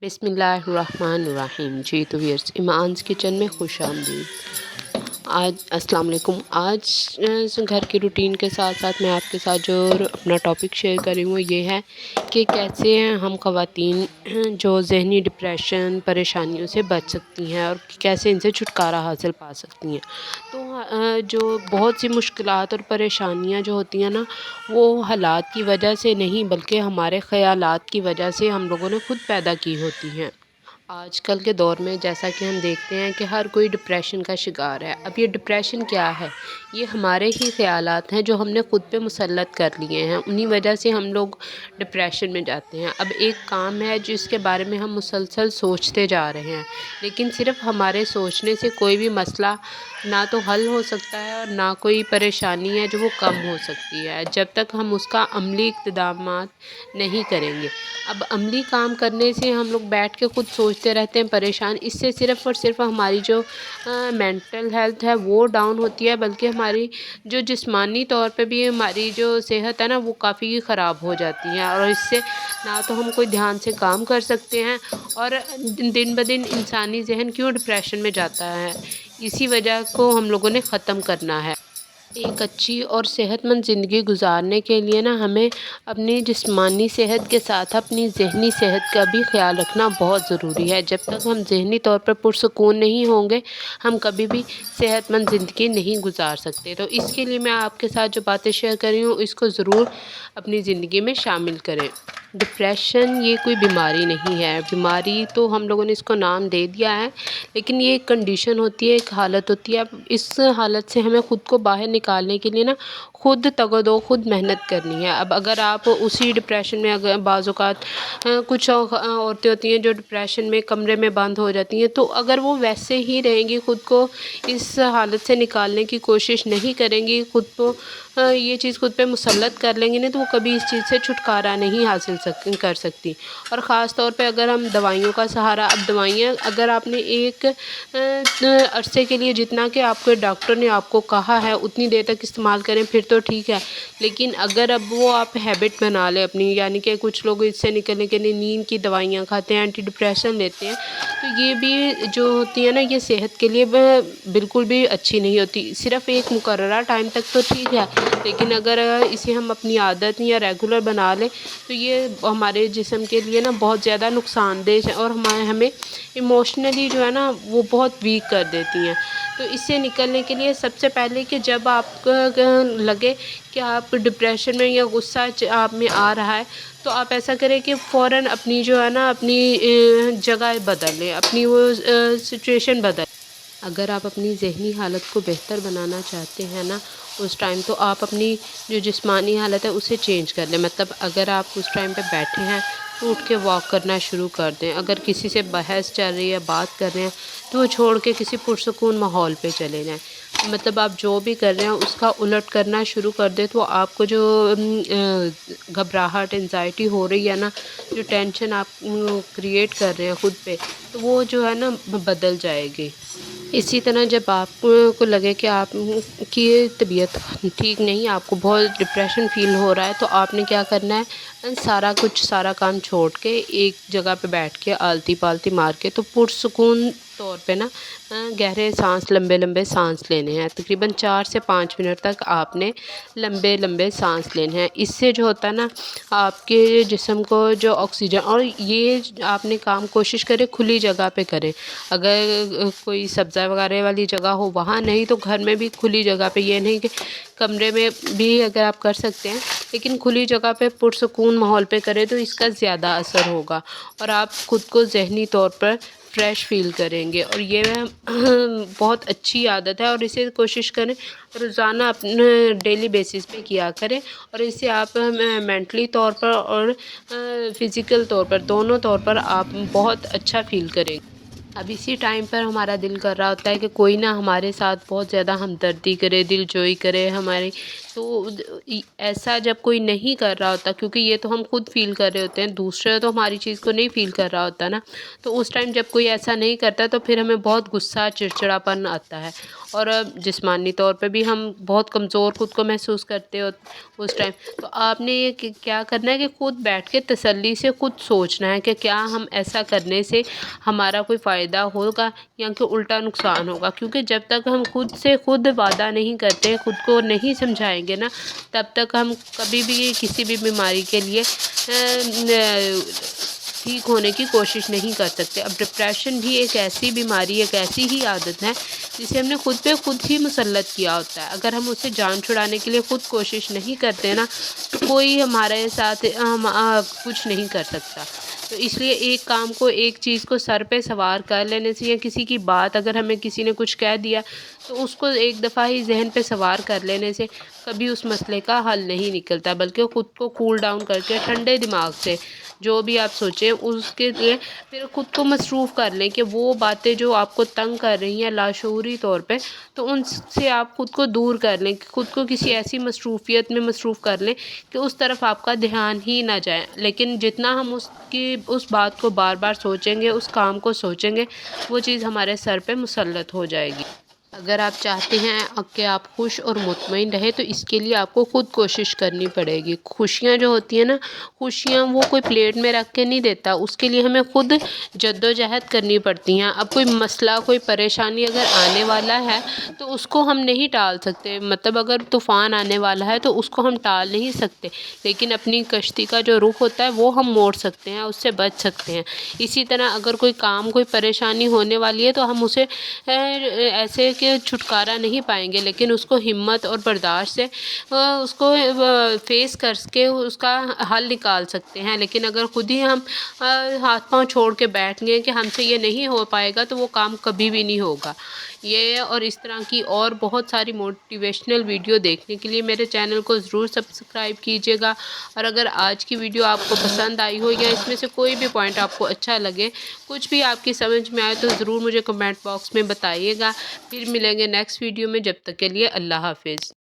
बिस्मिल्लाहिर्रहमानिर्रहीम। जी तो viewers, इमान्स kitchen में खुश आमदीद। आज अस्सलाम वालेकुम। आज घर की रूटीन के साथ साथ मैं आपके साथ जो अपना टॉपिक शेयर कर रही हूँ ये है कि कैसे हम ख़वातीन जो ज़हनी डिप्रेशन परेशानियों से बच सकती हैं और कैसे इनसे छुटकारा हासिल पा सकती हैं। तो जो बहुत सी मुश्किलात और परेशानियाँ जो होती हैं ना, वो हालात की वजह से नहीं बल्कि हमारे ख़यालात की वजह से हम लोगों ने ख़ुद पैदा की होती हैं। आजकल के दौर में जैसा कि हम देखते हैं कि हर कोई डिप्रेशन का शिकार है। अब ये डिप्रेशन क्या है? ये हमारे ही ख़यालात हैं जो हमने ख़ुद पे मुसल्लत कर लिए हैं, उन्हीं वजह से हम लोग डिप्रेशन में जाते हैं। अब एक काम है जिसके बारे में हम मुसलसल सोचते जा रहे हैं, लेकिन सिर्फ़ हमारे सोचने से कोई भी मसला ना तो हल हो सकता है और ना कोई परेशानी है जो वो कम हो सकती है जब तक हम उसका अमली इक़्तिदामात नहीं करेंगे। अब अमली काम करने से हम लोग बैठ के ख़ुद सोचते रहते हैं परेशान, इससे सिर्फ़ और सिर्फ हमारी जो मेंटल हेल्थ है वो डाउन होती है, बल्कि हमारी जो जिस्मानी तौर पे भी हमारी जो सेहत है ना वो काफ़ी ख़राब हो जाती है। और इससे ना तो हम कोई ध्यान से काम कर सकते हैं और दिन ब दिन इंसानी ज़हन क्यों डिप्रेशन में जाता है, इसी वजह को हम लोगों ने ख़त्म करना है। एक अच्छी और सेहतमंद ज़िंदगी गुजारने के लिए ना हमें अपनी जिस्मानी सेहत के साथ अपनी ज़हनी सेहत का भी ख़्याल रखना बहुत ज़रूरी है। जब तक हम ज़हनी तौर पर पुरसुकून नहीं होंगे, हम कभी भी सेहतमंद ज़िंदगी नहीं गुजार सकते। तो इसके लिए मैं आपके साथ जो बातें शेयर कर रही हूँ इसको ज़रूर अपनी ज़िंदगी में शामिल करें। डिप्रेशन ये कोई बीमारी नहीं है, बीमारी तो हम लोगों ने इसको नाम दे दिया है, लेकिन ये एक कंडीशन होती है, एक हालत होती है। अब इस हालत से हमें ख़ुद को बाहर निकालने के लिए ना ख़ुद तगदो ख़ुद मेहनत करनी है। अब अगर आप उसी डिप्रेशन में अगर बाज़ औक़ात कुछ औरतें होती हैं जो डिप्रेशन में कमरे में बंद हो जाती हैं, तो अगर वो वैसे ही रहेंगी, ख़ुद को इस हालत से निकालने की कोशिश नहीं करेंगी, ख़ुद को ये चीज़ ख़ुद पे मुसल्लत कर लेंगी ना, तो वो कभी इस चीज़ से छुटकारा नहीं हासिल कर सकती। और ख़ास तौर पे अगर हम दवाइयों का सहारा, अब दवाइयाँ अगर आपने एक अरसे के लिए जितना कि आपके डॉक्टर ने आपको कहा है उतनी देर तक इस्तेमाल करें फिर तो ठीक है, लेकिन अगर अब वो आप हैबिट बना लें अपनी, यानी कि कुछ लोग इससे निकलने के लिए नींद की दवाइयाँ खाते हैं, एंटी डिप्रेशन लेते हैं, तो ये भी जो होती है ना ये सेहत के लिए बिल्कुल भी अच्छी नहीं होती। सिर्फ़ एक मुकर्ररा टाइम तक तो ठीक है, लेकिन अगर इसे हम अपनी आदत या रेगुलर बना लें तो ये हमारे जिस्म के लिए ना बहुत ज़्यादा नुकसानदेह है और हमें इमोशनली जो है ना वो बहुत वीक कर देती हैं। तो इससे निकलने के लिए सबसे पहले कि जब आपको लगे कि आप डिप्रेशन में या गुस्सा आप में आ रहा है, तो आप ऐसा करें कि फ़ौरन अपनी जो है ना अपनी जगह बदल लें, अपनी वो सिचुएशन बदल। अगर आप अपनी ज़हनी हालत को बेहतर बनाना चाहते हैं ना उस टाइम, तो आप अपनी जो जिस्मानी हालत है उसे चेंज कर लें। मतलब अगर आप उस टाइम पे बैठे हैं तो उठ के वॉक करना शुरू कर दें। अगर किसी से बहस चल रही है, बात कर रहे हैं, तो वो छोड़ के किसी पुरसुकून माहौल पे चले जाएँ। मतलब आप जो भी कर रहे हैं उसका उलट करना शुरू कर दें, तो आपको जो घबराहट एंजाइटी हो रही है ना, जो टेंशन आप क्रिएट कर रहे हैं ख़ुद पे, तो वो जो है ना बदल जाएगी। इसी तरह जब आपको लगे कि आपकी तबीयत ठीक नहीं, आपको बहुत डिप्रेशन फ़ील हो रहा है, तो आपने क्या करना है, सारा काम छोड़ के एक जगह पे बैठ के आलती-पालती मार के तो पुरसुकून तौर पे ना गहरे सांस, लंबे-लंबे सांस लेने हैं। तकरीबन 4 से 5 मिनट तक आपने लंबे-लंबे सांस लेने हैं। इससे जो होता है ना आपके जिस्म को जो ऑक्सीजन, और ये आपने काम कोशिश करें खुली जगह पे करें। अगर कोई सब्ज़ा वगैरह वाली जगह हो वहाँ, नहीं तो घर में भी खुली जगह पे, ये नहीं कि कमरे में भी अगर आप कर सकते हैं, लेकिन खुली जगह पे पुरसुकून माहौल पे करें तो इसका ज़्यादा असर होगा और आप ख़ुद को ज़हनी तौर पर फ्रेश फ़ील करेंगे। और ये बहुत अच्छी आदत है और इसे कोशिश करें रोज़ाना अपने डेली बेसिस पे किया करें, और इससे आप मेंटली तौर पर और फ़िज़िकल तौर पर, दोनों तौर पर आप बहुत अच्छा फ़ील करेंगे। अब इसी टाइम पर हमारा दिल कर रहा होता है कि कोई ना हमारे साथ बहुत ज़्यादा हमदर्दी करे, दिलजोई करे, हमारी تو ایسا جب کوئی نہیں کر رہا ہوتا، کیونکہ یہ تو ہم خود فیل کر رہے ہوتے ہیں، دوسرا تو ہماری چیز کو نہیں فیل کر رہا ہوتا نا، تو اس ٹائم جب کوئی ایسا نہیں کرتا تو پھر ہمیں بہت غصہ چڑچڑاپن آتا ہے، اور جسمانی طور پہ بھی ہم بہت کمزور خود کو محسوس کرتے ہو اس ٹائم۔ تو آپ نے یہ کیا کرنا ہے کہ خود بیٹھ کے تسلی سے خود سوچنا ہے کہ کیا ہم ایسا کرنے سے ہمارا کوئی فائدہ ہوگا یا کہ الٹا نقصان ہوگا، کیونکہ جب تک ہم خود سے خود وعدہ نہیں کرتے، خود کو نہیں سمجھائیں گے نا، تب تک ہم کبھی بھی کسی بھی بیماری کے لیے ٹھیک ہونے کی کوشش نہیں کر سکتے۔ اب ڈپریشن بھی ایک ایسی بیماری، ایک ایسی ہی عادت ہے جسے ہم نے خود پہ خود ہی مسلط کیا ہوتا ہے۔ اگر ہم اسے جان چھڑانے کے لیے خود کوشش نہیں کرتے نا، تو کوئی ہمارے ساتھ کچھ نہیں کر سکتا۔ تو اس لیے ایک کام کو، ایک چیز کو سر پہ سوار کر لینے سے، یا کسی کی بات اگر ہمیں کسی نے کچھ کہہ دیا تو اس کو ایک دفعہ ہی ذہن پہ سوار کر لینے سے کبھی اس مسئلے کا حل نہیں نکلتا، بلکہ خود کو کول ڈاؤن کر کے ٹھنڈے دماغ سے جو بھی آپ سوچیں اس کے لیے پھر خود کو مصروف کر لیں کہ وہ باتیں جو آپ کو تنگ کر رہی ہیں لاشعوری طور پہ، تو ان سے آپ خود کو دور کر لیں، خود کو کسی ایسی مصروفیت میں مصروف کر لیں کہ اس طرف آپ کا دھیان ہی نہ جائے۔ لیکن جتنا ہم اس بات کو بار بار سوچیں گے، اس کام کو سوچیں گے، وہ چیز ہمارے سر پہ مسلط ہو جائے گی۔ اگر آپ چاہتے ہیں کہ آپ خوش اور مطمئن رہیں تو اس کے لیے آپ کو خود کوشش کرنی پڑے گی۔ خوشیاں جو ہوتی ہیں نا، خوشیاں وہ کوئی پلیٹ میں رکھ کے نہیں دیتا، اس کے لیے ہمیں خود جدوجہد کرنی پڑتی ہیں۔ اب کوئی مسئلہ، کوئی پریشانی اگر آنے والا ہے تو اس کو ہم نہیں ٹال سکتے، مطلب اگر طوفان آنے والا ہے تو اس کو ہم ٹال نہیں سکتے، لیکن اپنی کشتی کا جو رخ ہوتا ہے وہ ہم موڑ سکتے ہیں، اس سے بچ سکتے ہیں۔ اسی طرح اگر کوئی کام، کوئی پریشانی ہونے والی ہے تو ہم اسے ایسے کہ چھٹکارا نہیں پائیں گے، لیکن اس کو ہمت اور برداشت سے اس کو فیس کر کے اس کا حل نکال سکتے ہیں۔ لیکن اگر خود ہی ہم ہاتھ پاؤں چھوڑ کے بیٹھ گئے کہ ہم سے یہ نہیں ہو پائے گا، تو وہ کام کبھی بھی نہیں ہوگا۔ یہ اور اس طرح کی اور بہت ساری موٹیویشنل ویڈیو دیکھنے کے لیے میرے چینل کو ضرور سبسکرائب کیجیے گا، اور اگر آج کی ویڈیو آپ کو پسند آئی ہو یا اس میں سے کوئی بھی پوائنٹ آپ کو اچھا لگے، کچھ بھی آپ کی سمجھ میں آئے، تو ضرور مجھے کمنٹ باکس میں بتائیے گا۔ پھر ملیں گے نیکسٹ ویڈیو میں، جب تک کے لیے اللہ حافظ۔